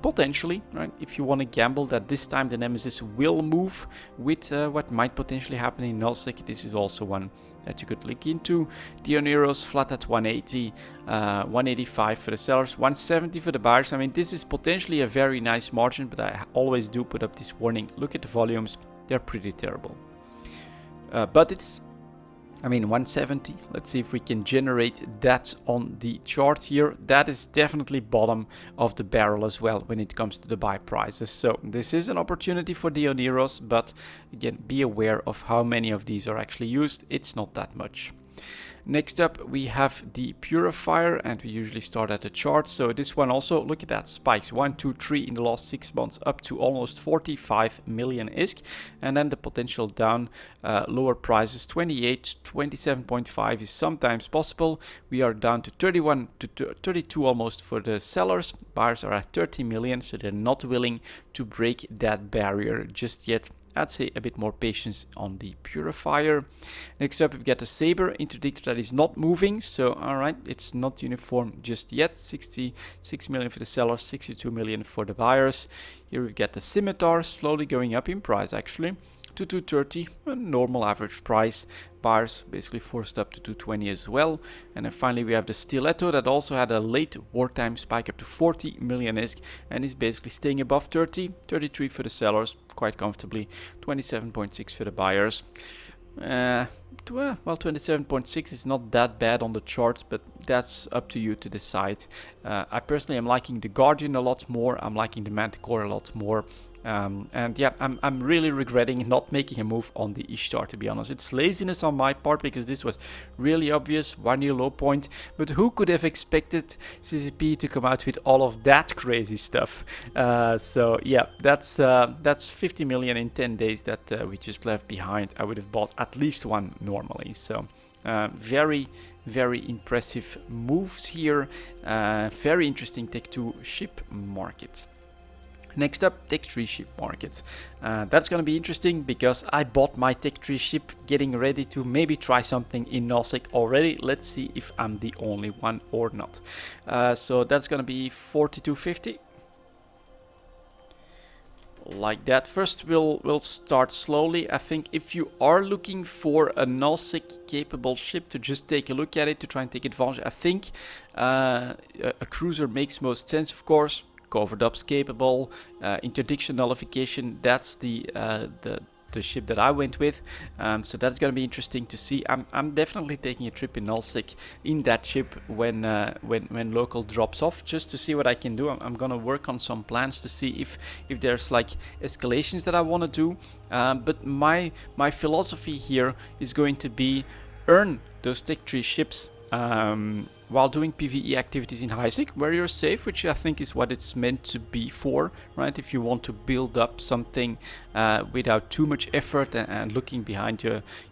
Potentially, right, if you want to gamble that this time the Nemesis will move with what might potentially happen in Nullsic, this is also one that you could look into. Dioneros flat at 180, 185 for the sellers, 170 for the buyers. I mean, this is potentially a very nice margin, but I always do put up this warning. Look at the volumes, they're pretty terrible. But it's, I mean, 170. Let's see if we can generate that on the chart here. That is definitely bottom of the barrel as well when it comes to the buy prices. So this is an opportunity for Dioneros, but again, be aware of how many of these are actually used. It's not that much. Next up, we have the Purifier, and we usually start at the chart. So this one also, look at that, spikes 1, 2, 3 in the last 6 months up to almost 45 million ISK. And then the potential down, lower prices, 28, 27.5 is sometimes possible. We are down to 31 to 32 almost for the sellers. Buyers are at 30 million, so they're not willing to break that barrier just yet. I'd say a bit more patience on the Purifier. Next up, we've got the Saber interdictor that is not moving. So, alright, it's not uniform just yet. 66 million for the sellers, 62 million for the buyers. Here we've got the Scimitar slowly going up in price actually to 230, a normal average price. Buyers basically forced up to 220 as well. And then finally we have the Stiletto that also had a late wartime spike up to 40 million ISK and is basically staying above 30, 33 for the sellers quite comfortably, 27.6 for the buyers. Well, 27.6 is not that bad on the chart, but that's up to you to decide. I personally am liking the Guardian a lot more. I'm liking the Manticore a lot more. And yeah, I'm really regretting not making a move on the Ishtar, to be honest. It's laziness on my part because this was really obvious, 1 year low point. But who could have expected CCP to come out with all of that crazy stuff? So yeah, that's 50 million in 10 days that we just left behind. I would have bought at least one normally. So very, very impressive moves here. Very interesting Tech 2 ship market. Next up, Tech 3 ship market. That's going to be interesting because I bought my Tech 3 ship getting ready to maybe try something in Nullsic already. Let's see if I'm the only one or not. So that's going to be 4250. Like that. First we'll start slowly. I think if you are looking for a Nullsic capable ship to just take a look at it to try and take advantage, I think a cruiser makes most sense, of course. Covered ups capable, interdiction nullification, that's the the ship that I went with. So that's going to be interesting to see. I'm definitely taking a trip in nullsec in that ship when local drops off, just to see what I can do. I'm going to work on some plans to see if there's like escalations that I want to do. But my philosophy here is going to be earn those Tech 3 ships while doing PvE activities in HiSec, where you're safe, which I think is what it's meant to be for, right? If you want to build up something without too much effort and looking behind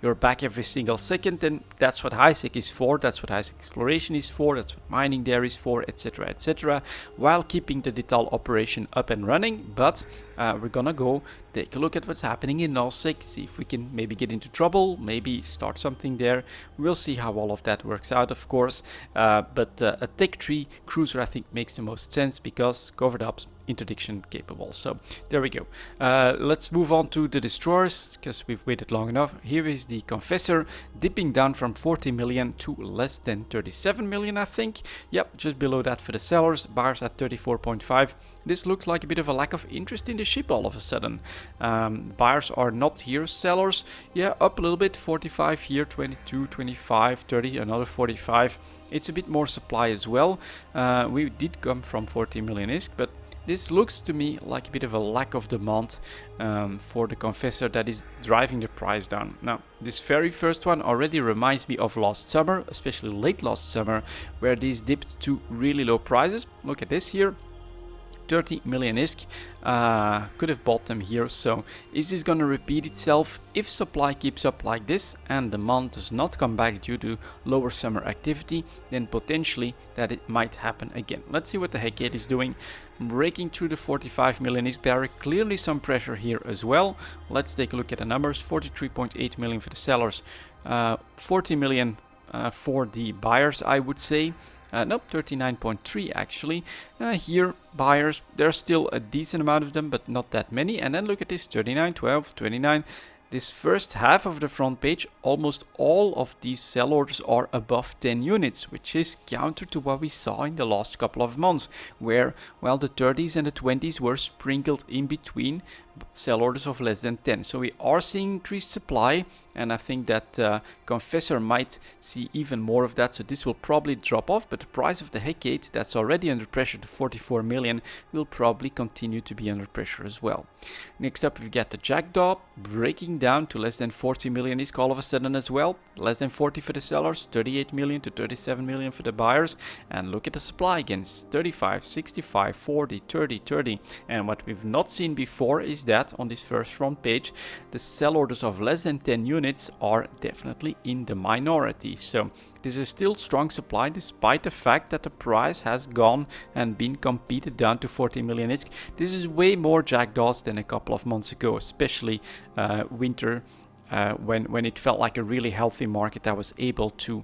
your back every single second, then that's what HiSec is for, that's what HiSec exploration is for, that's what mining there is for, etc., while keeping the Detal operation up and running. But we're gonna go take a look at what's happening in nullsec, see if we can maybe get into trouble, maybe start something there. We'll see how all of that works out, of course. But a Tech 3 cruiser I think makes the most sense because covered ups, interdiction capable. So there we go. Let's move on to the destroyers because we've waited long enough. Here is the Confessor dipping down from 40 million to less than 37 million, I think. Yep, just below that for the sellers. Buyers at 34.5. This looks like a bit of a lack of interest in the ship all of a sudden. Buyers are not here. Sellers, yeah, up a little bit. 45 here, 22, 25, 30, another 45. It's a bit more supply as well. We did come from 40 million ISK, but this looks to me like a bit of a lack of demand for the Confessor that is driving the price down. Now, this very first one already reminds me of last summer, especially late last summer, where these dipped to really low prices. Look at this here. 30 million ISK, could have bought them here. So is this going to repeat itself? If supply keeps up like this and demand does not come back due to lower summer activity, then potentially that it might happen again. Let's see what the Hecate is doing. Breaking through the 45 million ISK barrier, clearly some pressure here as well. Let's take a look at the numbers. 43.8 million for the sellers, 40 million for the buyers, I would say. Nope, 39.3 actually. Here, buyers, there's still a decent amount of them, but not that many. And then look at this, 39, 12, 29. This first half of the front page, almost all of these sell orders are above 10 units, which is counter to what we saw in the last couple of months, where, well, the 30s and the 20s were sprinkled in between sell orders of less than 10. So we are seeing increased supply, and I think that Confessor might see even more of that, so this will probably drop off, but the price of the Hecate, that's already under pressure to 44 million, will probably continue to be under pressure as well. Next up, we've got the Jackdaw breaking down to less than 40 million ISK all of a sudden as well. Less than 40 for the sellers, 38 million to 37 million for the buyers. And look at the supply again, 35, 65, 40, 30, 30. And what we've not seen before is that on this first front page, the sell orders of less than 10 units are definitely in the minority. So this is still strong supply despite the fact that the price has gone and been competed down to 40 million ISK. This is way more Jackdaws than a couple of months ago, especially winter. When it felt like a really healthy market that was able to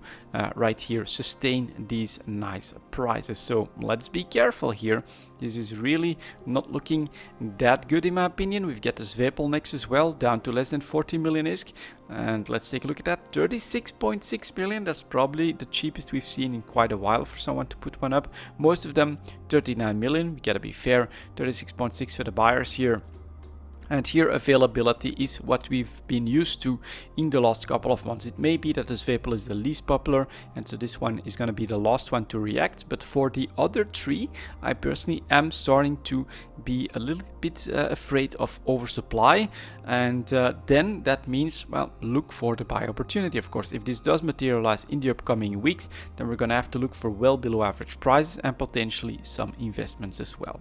right here sustain these nice prices. So let's be careful here. This is really not looking that good in my opinion. We've got the Zwepel next as well, down to less than 40 million ISK. And let's take a look at that, 36.6 million. That's probably the cheapest we've seen in quite a while for someone to put one up. Most of them 39 million, we gotta be fair, 36.6 for the buyers here. And here availability is what we've been used to in the last couple of months. It may be that the Zwepel is the least popular, and so this one is going to be the last one to react. But for the other three, I personally am starting to be a little bit afraid of oversupply. And then that means, well, look for the buy opportunity, of course. If this does materialize in the upcoming weeks, then we're going to have to look for well below average prices and potentially some investments as well.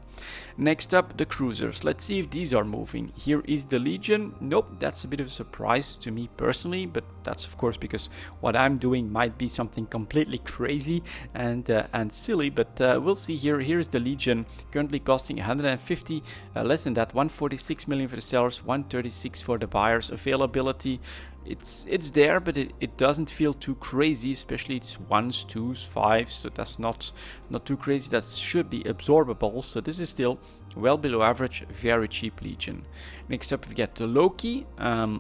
Next up, the cruisers. Let's see if these are moving. Here is the Legion. Nope, that's a bit of a surprise to me personally, but that's of course because what I'm doing might be something completely crazy and silly, but we'll see here. Here's the Legion, currently costing 150, less than that, 146 million for the sellers, 136 for the buyers. Availability, it's there, but it doesn't feel too crazy, especially it's 1s, 2s, 5s, so that's not too crazy. That should be absorbable, so this is still well below average, very cheap Legion. Next up we get the Loki.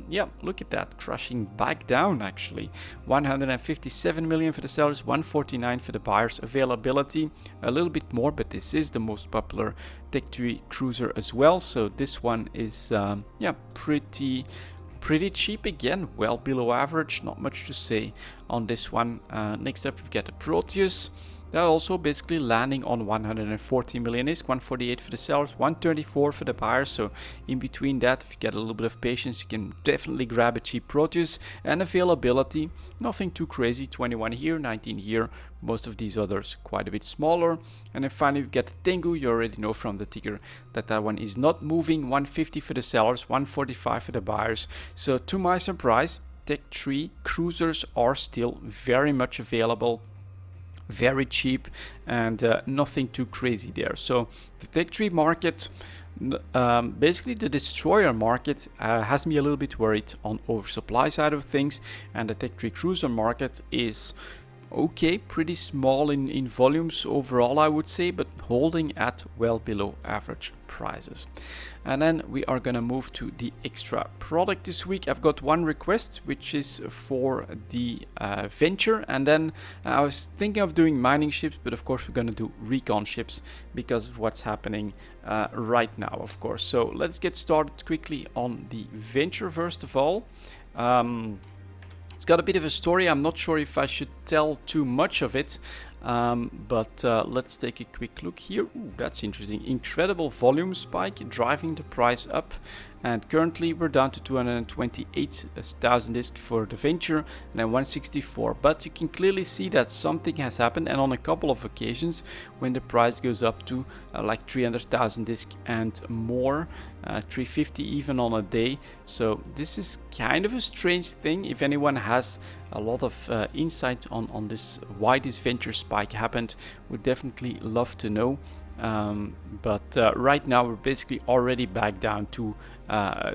Yeah, look at that, crushing back down actually. 157 million for the sellers, 149 for the buyers. Availability a little bit more, but this is the most popular Tech 3 cruiser as well, so this one is yeah, pretty pretty cheap again, well below average, not much to say on this one. Next up we've got the Proteus. They're also basically landing on 140 million ISK, 148 for the sellers, 134 for the buyers. So in between that, if you get a little bit of patience, you can definitely grab a cheap Proteus. And availability, nothing too crazy, 21 here, 19 here. Most of these others quite a bit smaller. And then finally we've got Tengu. You already know from the ticker that that one is not moving. 150 for the sellers, 145 for the buyers. So to my surprise, Tech 3 cruisers are still very much available, very cheap, and nothing too crazy there. So the Tech 3 market, basically the destroyer market, has me a little bit worried on oversupply side of things, and the Tech 3 cruiser market is okay, pretty small in volumes overall, I would say, but holding at well below average prices. And then we are gonna move to the extra product this week. I've got one request, which is for the venture, and then I was thinking of doing mining ships, but of course we're gonna do recon ships because of what's happening right now, of course. So let's get started quickly on the venture first of all. It's got a bit of a story. I'm not sure if I should tell too much of it, but let's take a quick look here. Ooh, that's interesting. Incredible volume spike driving the price up, and currently we're down to 228,000 ISK for the venture and then 164. But you can clearly see that something has happened, and on a couple of occasions when the price goes up to like 300,000 ISK and more, 350 even on a day. So this is kind of a strange thing. If anyone has a lot of insight on this, why this venture spike happened, would definitely love to know. But right now we're basically already back down to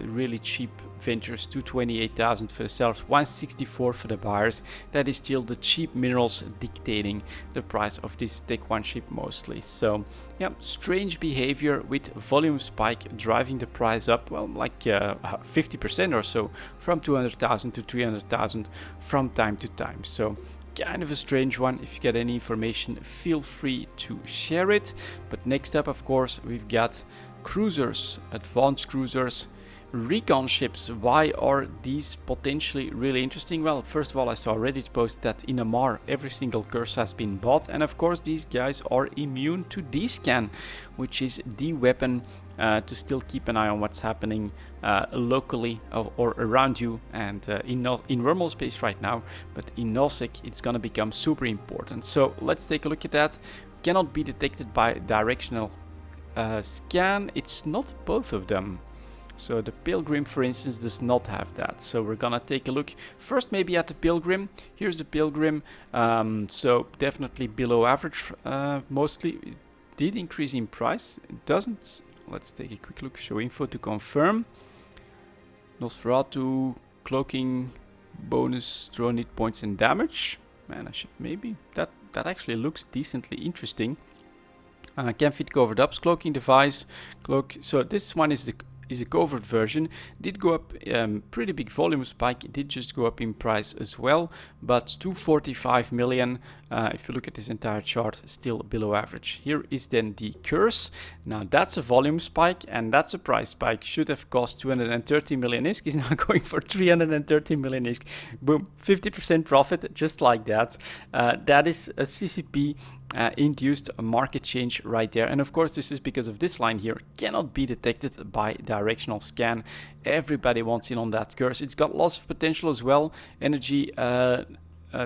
really cheap ventures, 228,000 for the sellers, 164 for the buyers. That is still the cheap minerals dictating the price of this Tech 1 ship mostly. So yeah, strange behavior with volume spike driving the price up, well, like 50% or so, from 200,000 to 300,000 from time to time. So kind of a strange one. If you get any information, feel free to share it. But next up, of course, we've got cruisers, advanced cruisers, recon ships. Why are these potentially really interesting? Well, first of all, I saw Reddit post that in Amar every single curse has been bought, and of course these guys are immune to D-scan, which is the weapon to still keep an eye on what's happening locally or around you, and in wormhole space right now, but in nullsec it's gonna become super important. So let's take a look at that. Cannot be detected by directional scan. It's not both of them. So the Pilgrim, for instance, does not have that. So we're gonna take a look first maybe at the Pilgrim. Here's the Pilgrim. So definitely below average. Mostly it did increase in price. It doesn't. Let's take a quick look. Show info to confirm. Nosferatu, cloaking, bonus, drone hit points and damage. Man, I should maybe that actually looks decently interesting. Can fit covered ups, cloaking device, cloak. So this one is a covered version. Did go up, pretty big volume spike. It did just go up in price as well, but 245 million. If you look at this entire chart, still below average. Here is then the curse. Now that's a volume spike and that's a price spike. Should have cost 230 million ISK. Is now going for 330 million ISK. Boom, 50% profit, just like that. That is a CCP induced market change right there. And of course this is because of this line here, cannot be detected by directional scan. Everybody wants in on that curse. It's got lots of potential as well, energy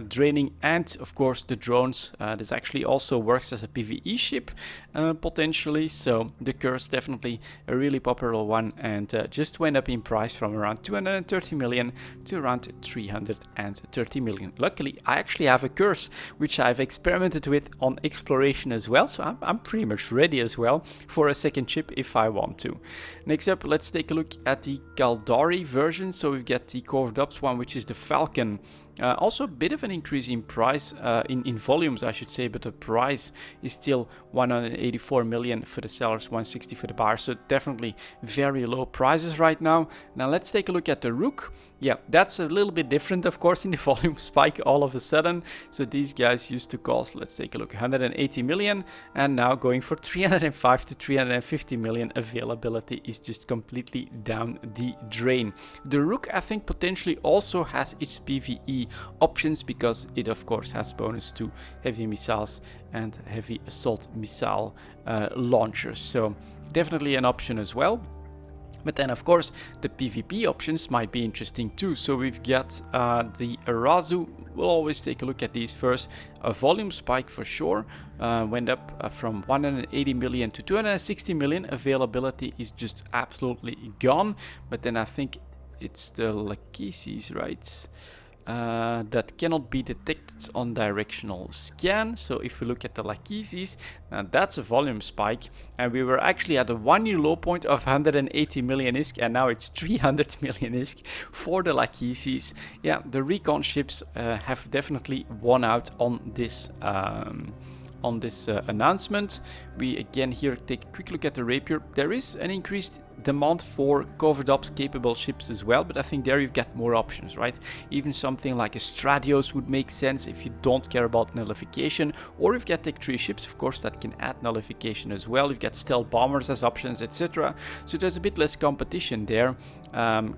draining, and of course the drones. This actually also works as a PvE ship potentially, so the curse definitely a really popular one, and just went up in price from around 230 million to around 330 million. Luckily I actually have a curse which I've experimented with on exploration as well, so I'm pretty much ready as well for a second ship if I want to. Next up, let's take a look at the Kaldari version. So we've got the covered ups one, which is the Falcon. Also a bit of an increase in price, in volumes I should say, but the price is still 184 million for the sellers, 160 for the buyers, so definitely very low prices right now. Now let's take a look at the Rook. Yeah, that's a little bit different, of course, in the volume spike all of a sudden. So these guys used to cost, let's take a look, 180 million, and now going for 305 to 350 million. Availability is just completely down the drain. The Rook, I think, potentially also has its PvE options, because it of course has bonus to heavy missiles and heavy assault missile launchers, so definitely an option as well. But then, of course, the PvP options might be interesting too. So we've got the Arazu. We'll always take a look at these first. A volume spike for sure. Went up from 180 million to 260 million. Availability is just absolutely gone. But then I think it's the Lachesis, right? That cannot be detected on directional scan. So if we look at the Lachesis, now that's a volume spike, and we were actually at a 1 year low point of 180 million ISK, and now it's 300 million ISK for the Lachesis. Yeah, the recon ships have definitely won out on this announcement. We again here take a quick look at the Rapier. There is an increased demand for covered ops capable ships as well, but I think there you've got more options, right? Even something like a Stradios would make sense if you don't care about nullification, or you've got Tech 3 ships, of course, that can add nullification as well. You've got stealth bombers as options, etc. So there's a bit less competition there,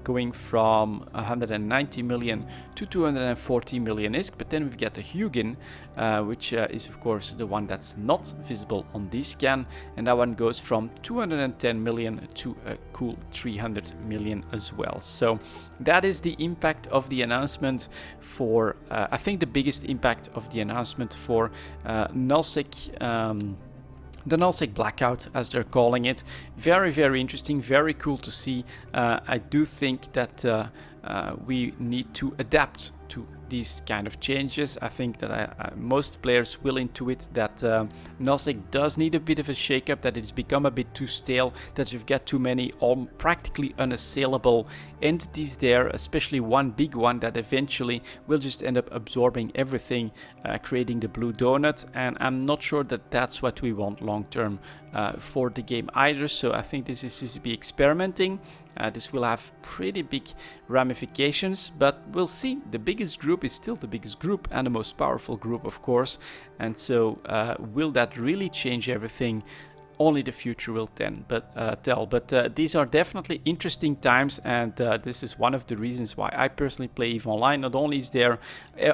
going from 190 million to 240 million ISK. But then we've got the Hugin, which is of course the one that's not visible on this scan, and that one goes from 210 million to a cool 300 million as well. So that is the impact of the announcement for, I think the biggest impact of the announcement for nullsec. The nullsec blackout, as they're calling it. Very, very interesting, very cool to see. I do think that we need to adapt to these kind of changes. I think that most players will intuit that nullsec does need a bit of a shake-up, that it's become a bit too stale, that you've got too many practically unassailable entities there, especially one big one that eventually will just end up absorbing everything, creating the blue donut, and I'm not sure that that's what we want long-term for the game either. So I think this is CCP experimenting. This will have pretty big ramifications, but we'll see. The biggest group is still the biggest group and the most powerful group, of course, and so will that really change everything? Only the future will tell. But these are definitely interesting times, and this is one of the reasons why I personally play EVE Online. Not only is there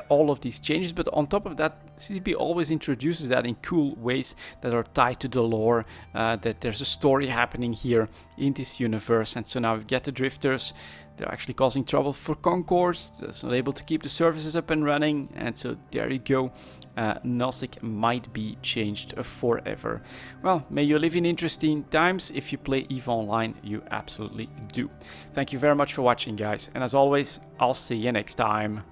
all of these changes, but on top of that, CCP always introduces that in cool ways that are tied to the lore, that there's a story happening here in this universe. And so now we get the drifters. They're actually causing trouble for Concourse. It's not able to keep the services up and running, and so there you go. nullsec might be changed forever. Well, may you live in interesting times. If you play EVE Online, you absolutely do. Thank you very much for watching, guys, and as always, I'll see you next time.